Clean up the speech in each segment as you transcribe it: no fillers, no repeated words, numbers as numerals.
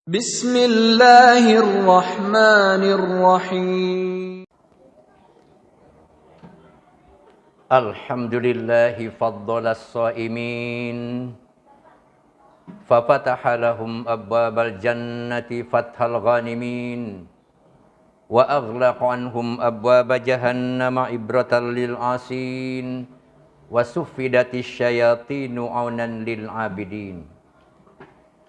Bismillahirrahmanirrahim. Alhamdulillahi faddala as-saimin fafataha lahum abwabal jannati fathal ghanimin wa aghlaqa anhum abwaba jahannama ibratan lil asin wa suffidatish syayatinu aunan lil abidin.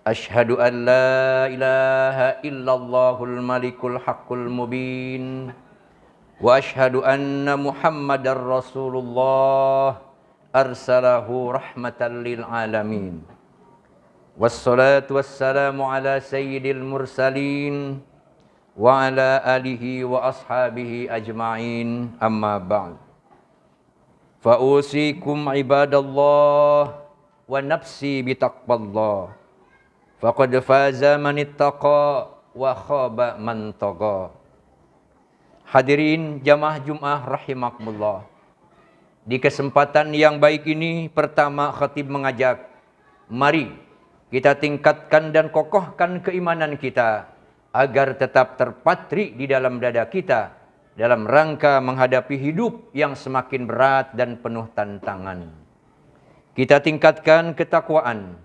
Ashhadu an la ilaha illallahul malikul haqqul mubin wa ashhadu anna Muhammadar Rasulullah arsalahu rahmatan lil alamin. Wassalatu wassalamu ala sayyidil mursalin wa ala alihi wa ashabihi ajma'in, amma ba'd. Fa usikum ibadallah wa nafsi bitaqwallah. Faqad faza man ittaqa wa khaba man tagha. Hadirin jamaah Jumat rahimakumullah. Di kesempatan yang baik ini, pertama khatib mengajak, mari kita tingkatkan dan kokohkan keimanan kita agar tetap terpatri di dalam dada kita dalam rangka menghadapi hidup yang semakin berat dan penuh tantangan. Kita tingkatkan ketakwaan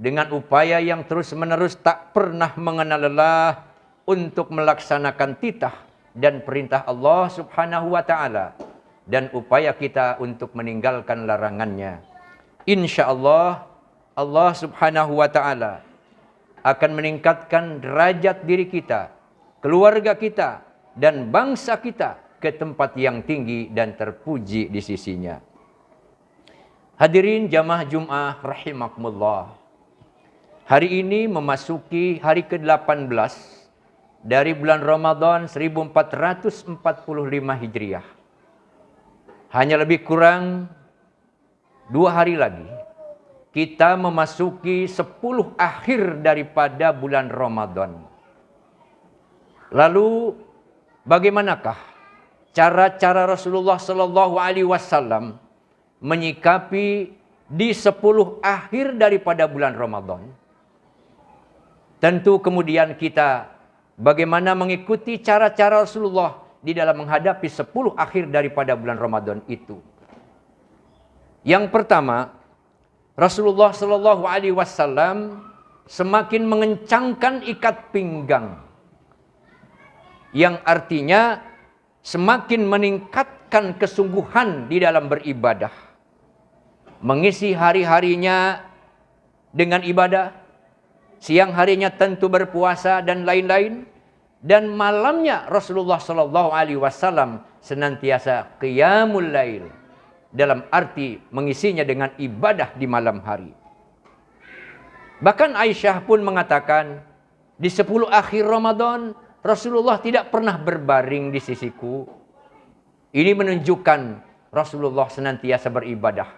dengan upaya yang terus-menerus tak pernah mengenal lelah untuk melaksanakan titah dan perintah Allah Subhanahu wa taala dan upaya kita untuk meninggalkan larangannya. Insyaallah Allah Subhanahu wa taala akan meningkatkan derajat diri kita, keluarga kita dan bangsa kita ke tempat yang tinggi dan terpuji di sisinya. Hadirin jamaah Jumat rahimakumullah. Hari ini memasuki hari ke-18 dari bulan Ramadan 1445 Hijriah. Hanya lebih kurang 2 hari lagi kita memasuki 10 akhir daripada bulan Ramadan. Lalu bagaimanakah cara-cara Rasulullah sallallahu alaihi wasallam menyikapi di 10 akhir daripada bulan Ramadan? Tentu kemudian kita bagaimana mengikuti cara-cara Rasulullah di dalam menghadapi 10 akhir daripada bulan Ramadan itu. Yang pertama, Rasulullah Shallallahu Alaihi Wasallam semakin mengencangkan ikat pinggang, yang artinya semakin meningkatkan kesungguhan di dalam beribadah, mengisi hari-harinya dengan ibadah. Siang harinya tentu berpuasa dan lain-lain. Dan malamnya Rasulullah Sallallahu Alaihi Wasallam senantiasa qiyamul lail. Dalam arti mengisinya dengan ibadah di malam hari. Bahkan Aisyah pun mengatakan, di 10 akhir Ramadan Rasulullah tidak pernah berbaring di sisiku. Ini menunjukkan Rasulullah senantiasa beribadah.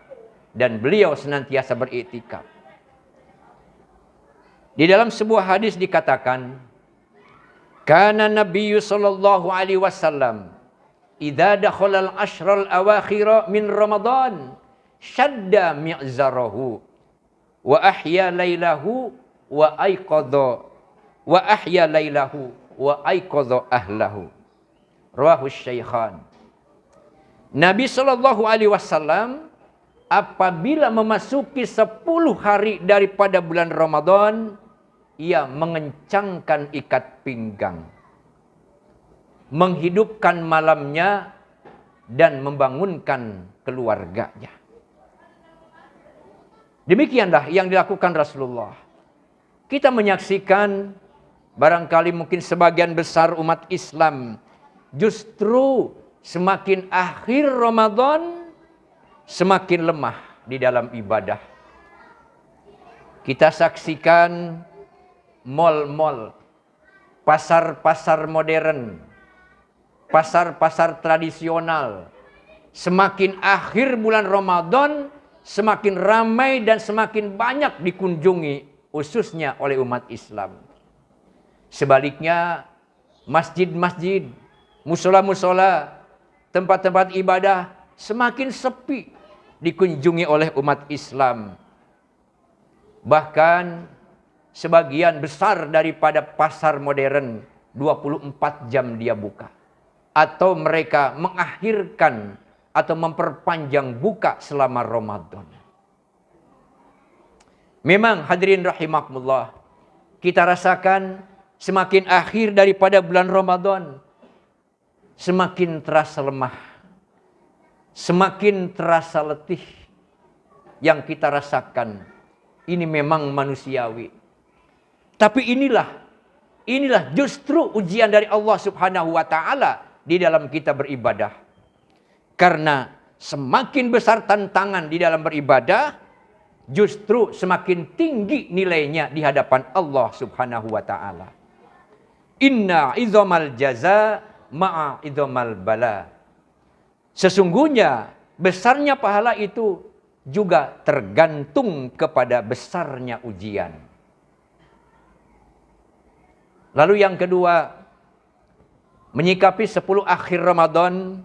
Dan beliau senantiasa beriktikaf. Di dalam sebuah hadis dikatakan, kana Nabiyyu sallallahu alaihi wasallam idza dakhala al-ashral awakhir min Ramadan shadda mi'zarahu wa ahya lailahu wa aiqadha ahlahu. Rawahu Syaikhan. Nabi sallallahu alaihi wasallam apabila memasuki 10 hari daripada bulan Ramadan, ia mengencangkan ikat pinggang, menghidupkan malamnya dan membangunkan keluarganya. Demikianlah yang dilakukan Rasulullah. Kita menyaksikan barangkali mungkin sebagian besar umat Islam justru semakin akhir Ramadan semakin lemah di dalam ibadah. Kita saksikan mal-mal, pasar-pasar modern, pasar-pasar tradisional. Semakin akhir bulan Ramadan, semakin ramai dan semakin banyak dikunjungi, khususnya oleh umat Islam. Sebaliknya, masjid-masjid, musola-musola, tempat-tempat ibadah semakin sepi dikunjungi oleh umat Islam. Bahkan sebagian besar daripada pasar modern 24 jam dia buka. Atau mereka mengakhirkan atau memperpanjang buka selama Ramadan. Memang hadirin rahimakumullah, kita rasakan semakin akhir daripada bulan Ramadan, semakin terasa lemah, semakin terasa letih. Yang kita rasakan ini memang manusiawi. Tapi inilah justru ujian dari Allah Subhanahu wa taala di dalam kita beribadah. Karena semakin besar tantangan di dalam beribadah, justru semakin tinggi nilainya di hadapan Allah Subhanahu wa taala. Inna idzamal jaza ma'a idzamal bala. Sesungguhnya besarnya pahala itu juga tergantung kepada besarnya ujian. Lalu yang kedua, menyikapi 10 akhir Ramadan,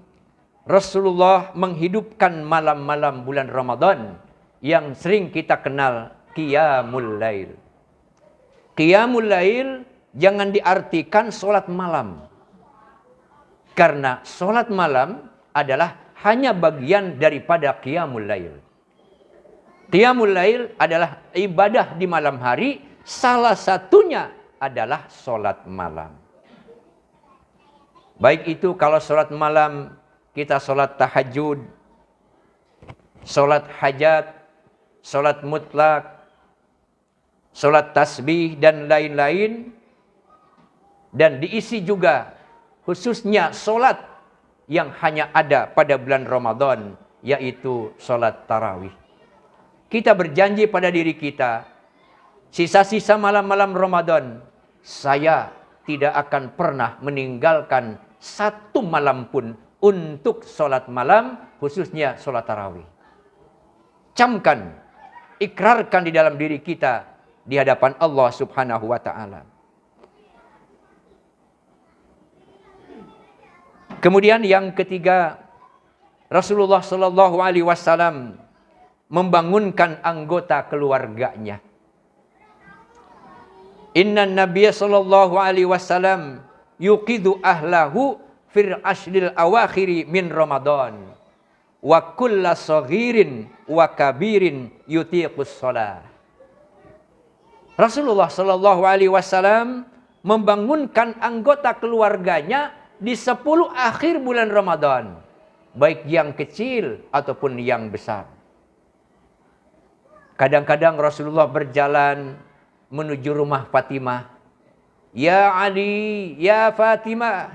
Rasulullah menghidupkan malam-malam bulan Ramadan yang sering kita kenal Qiyamul Lail. Qiyamul Lail jangan diartikan sholat malam. Karena sholat malam adalah hanya bagian daripada Qiyamul Lail. Qiyamul Lail adalah ibadah di malam hari, salah satunya adalah sholat malam. Baik itu kalau sholat malam kita sholat tahajud, sholat hajat, sholat mutlak, sholat tasbih dan lain-lain. Dan diisi juga khususnya sholat yang hanya ada pada bulan Ramadan, yaitu sholat tarawih. Kita berjanji pada diri kita, sisa-sisa malam-malam Ramadan, saya tidak akan pernah meninggalkan satu malam pun untuk sholat malam, khususnya sholat tarawih. Camkan, ikrarkan di dalam diri kita di hadapan Allah Subhanahu wa taala. Kemudian yang ketiga, Rasulullah sallallahu alaihi wasallam membangunkan anggota keluarganya. Inna Nabiya sallallahu alaihi wasallam yuqidu ahlahu fir ashril awakhiri min Ramadan wa kulla saghirin wa kabirin yutiqus shalah. Rasulullah sallallahu alaihi wasallam membangunkan anggota keluarganya di 10 akhir bulan Ramadan, baik yang kecil ataupun yang besar. Kadang-kadang Rasulullah berjalan menuju rumah Fatimah. Ya Ali, ya Fatimah,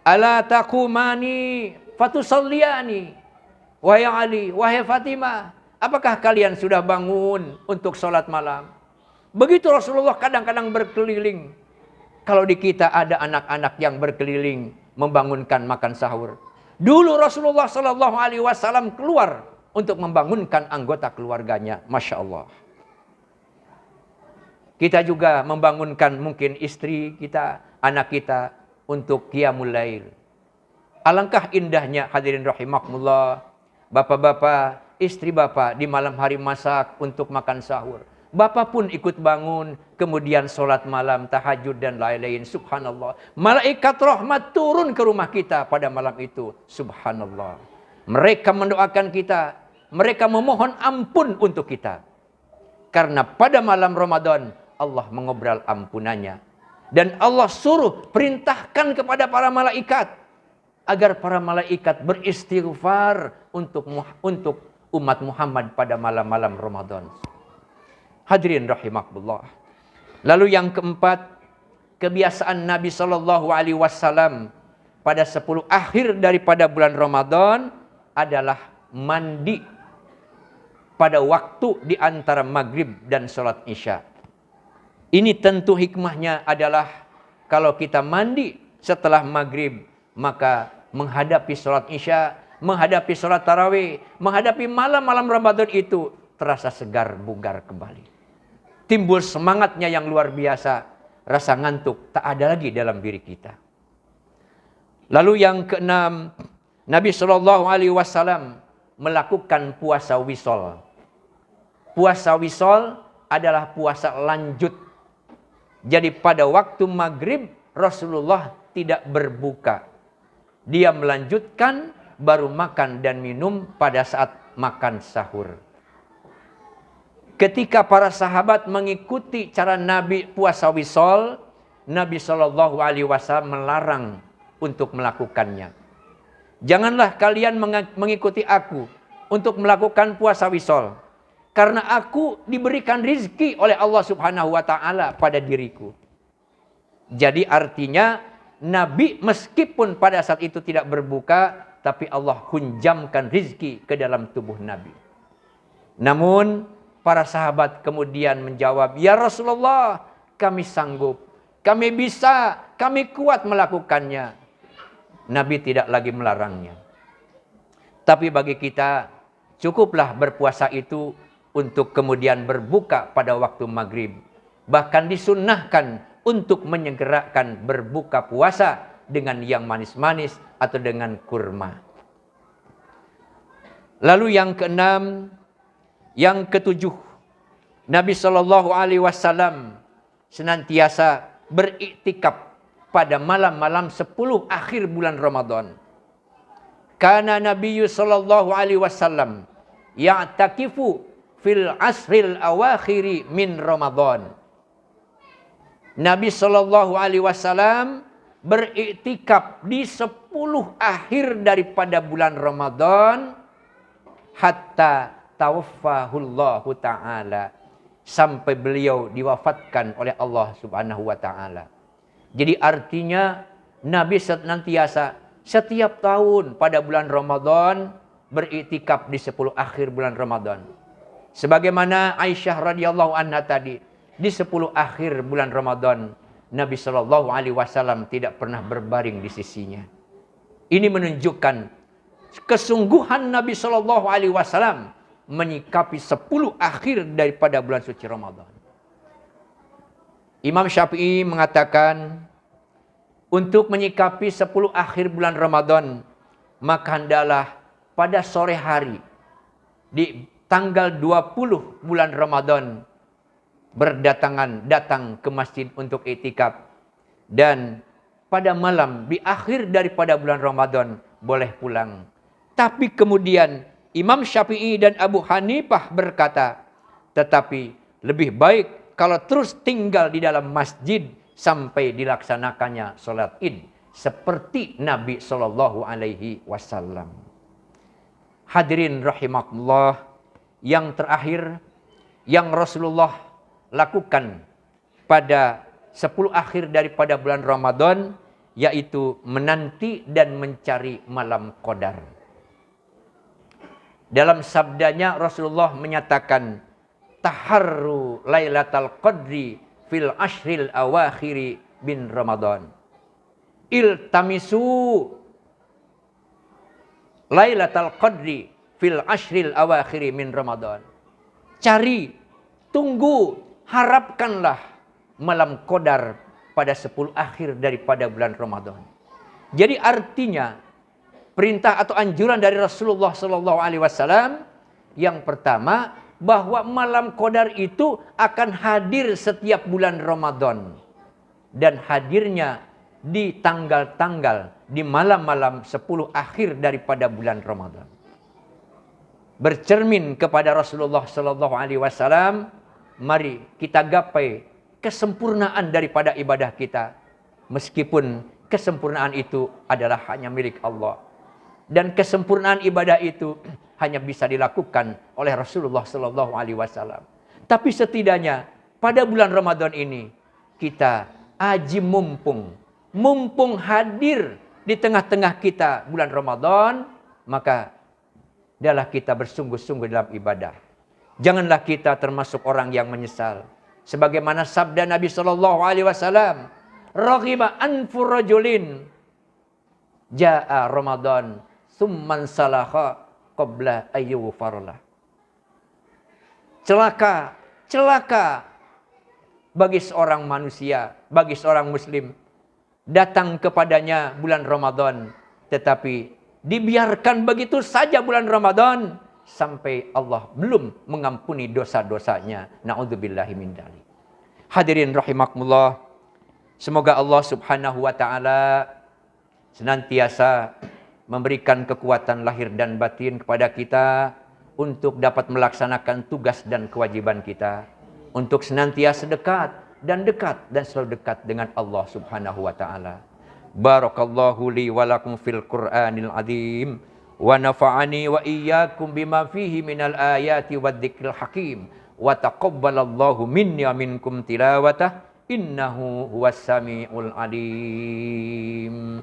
ala taqumani fatusalliyani. Wahai Ali, wahai Fatimah, apakah kalian sudah bangun untuk sholat malam? Begitu Rasulullah kadang-kadang berkeliling. Kalau di kita ada anak-anak yang berkeliling membangunkan makan sahur. Dulu Rasulullah sallallahu alaihi wasallam keluar untuk membangunkan anggota keluarganya. Masya Allah. Kita juga membangunkan mungkin istri kita, anak kita untuk Qiyamul Lail. Alangkah indahnya hadirin rahimakumullah, bapak-bapak, istri bapak di malam hari masak untuk makan sahur. Bapak pun ikut bangun, kemudian sholat malam, tahajud dan lain-lain. Subhanallah. Malaikat rahmat turun ke rumah kita pada malam itu. Subhanallah. Mereka mendoakan kita. Mereka memohon ampun untuk kita. Karena pada malam Ramadan, Allah mengobral ampunannya. Dan Allah suruh perintahkan kepada para malaikat. Agar para malaikat beristighfar untuk umat Muhammad pada malam-malam Ramadan. Hadirin rahimakumullah. Lalu yang keempat, kebiasaan Nabi sallallahu alaihi wasallam pada 10 akhir daripada bulan Ramadan adalah mandi pada waktu di antara maghrib dan sholat isya. Ini tentu hikmahnya adalah kalau kita mandi setelah maghrib, maka menghadapi sholat isya, menghadapi sholat tarawih, menghadapi malam-malam Ramadan itu terasa segar bugar kembali. Timbul semangatnya yang luar biasa. Rasa ngantuk tak ada lagi dalam diri kita. Lalu yang keenam, Nabi SAW melakukan puasa wisol. Puasa wisol adalah puasa lanjut Jadi pada waktu maghrib Rasulullah tidak berbuka. Dia melanjutkan baru makan dan minum pada saat makan sahur. Ketika para sahabat mengikuti cara Nabi puasa wisol, Nabi Shallallahu Alaihi Wasallam melarang untuk melakukannya. Janganlah kalian mengikuti aku untuk melakukan puasa wisol, karena aku diberikan rizki oleh Allah Subhanahu Wa Taala pada diriku. Jadi artinya Nabi meskipun pada saat itu tidak berbuka, tapi Allah hunjamkan rizki ke dalam tubuh Nabi. Namun para sahabat kemudian menjawab, "Ya Rasulullah, kami sanggup, kami bisa, kami kuat melakukannya." Nabi tidak lagi melarangnya. Tapi bagi kita, cukuplah berpuasa itu untuk kemudian berbuka pada waktu maghrib. Bahkan disunnahkan untuk menyegerakan berbuka puasa dengan yang manis-manis atau dengan kurma. Lalu yang keenam, yang ketujuh, Nabi Shallallahu Alaihi Wasallam senantiasa beriktikaf pada malam-malam 10 akhir bulan Ramadan. Kana Nabi Shallallahu Alaihi Wasallam ya'takifu fil asril awakhiri min Ramadan. Nabi Shallallahu Alaihi Wasallam beriktikaf di 10 akhir daripada bulan Ramadan hatta tawaffahullahu ta'ala, sampai beliau diwafatkan oleh Allah Subhanahu wa ta'ala. Jadi artinya Nabi senantiasa setiap tahun pada bulan Ramadan beriktikaf di 10 akhir bulan Ramadan. Sebagaimana Aisyah radhiyallahu anha tadi, di 10 akhir bulan Ramadan Nabi Shallallahu Alaihi Wasallam tidak pernah berbaring di sisinya. Ini menunjukkan kesungguhan Nabi Shallallahu Alaihi Wasallam menyikapi 10 akhir daripada bulan suci Ramadan. Imam Syafi'i mengatakan, untuk menyikapi 10 akhir bulan Ramadan, maka hendaklah pada sore hari di tanggal 20 bulan Ramadan datang ke masjid untuk iktikaf, dan pada malam di akhir daripada bulan Ramadan boleh pulang. Tapi kemudian Imam Syafi'i dan Abu Hanifah berkata, tetapi lebih baik kalau terus tinggal di dalam masjid sampai dilaksanakannya sholat id seperti Nabi Shallallahu Alaihi Wasallam. Hadirin rahimakumullah, yang terakhir yang Rasulullah lakukan pada 10 akhir daripada bulan Ramadan, yaitu menanti dan mencari malam qadar. Dalam sabdanya Rasulullah menyatakan, taharru lailatal qadri fil ashril awakhiri bin Ramadan. Iltamisu lailatal qadri fil ashril awakhiri min Ramadan. Cari, tunggu, harapkanlah malam qadar pada 10 akhir daripada bulan Ramadan. Jadi artinya perintah atau anjuran dari Rasulullah Sallallahu Alaihi Wasallam yang pertama, bahwa malam qadar itu akan hadir setiap bulan Ramadan, dan hadirnya di tanggal-tanggal, di malam-malam 10 akhir daripada bulan Ramadan. Bercermin kepada Rasulullah Sallallahu Alaihi Wasallam, mari kita gapai kesempurnaan daripada ibadah kita, meskipun kesempurnaan itu adalah hanya milik Allah. Dan kesempurnaan ibadah itu hanya bisa dilakukan oleh Rasulullah Sallallahu Alaihi Wasallam. Tapi setidaknya pada bulan Ramadan ini kita aji mumpung hadir di tengah-tengah kita bulan Ramadan, maka adalah kita bersungguh-sungguh dalam ibadah. Janganlah kita termasuk orang yang menyesal. Sebagaimana sabda Nabi Sallallahu Alaihi Wasallam, "Raghiba anfu rajulin jaa Ramadan summan salaha qabla ayyufarlah." Celaka bagi seorang manusia, bagi seorang muslim, datang kepadanya bulan Ramadan, tetapi dibiarkan begitu saja bulan Ramadan sampai Allah belum mengampuni dosa-dosanya. Na'udzubillahi min dzalik. Hadirin rahimakumullah, semoga Allah Subhanahu wa taala senantiasa memberikan kekuatan lahir dan batin kepada kita untuk dapat melaksanakan tugas dan kewajiban kita, untuk senantiasa dekat dan selalu dekat dengan Allah Subhanahu wa taala. Barakallahu li wa lakum fil Qur'anil azim wa nafa'ani wa iyyakum bima fihi minal ayati wadh-dhikril hakim wa taqabbalallahu minni wa minkum tilawatah innahu huwas samiul alim.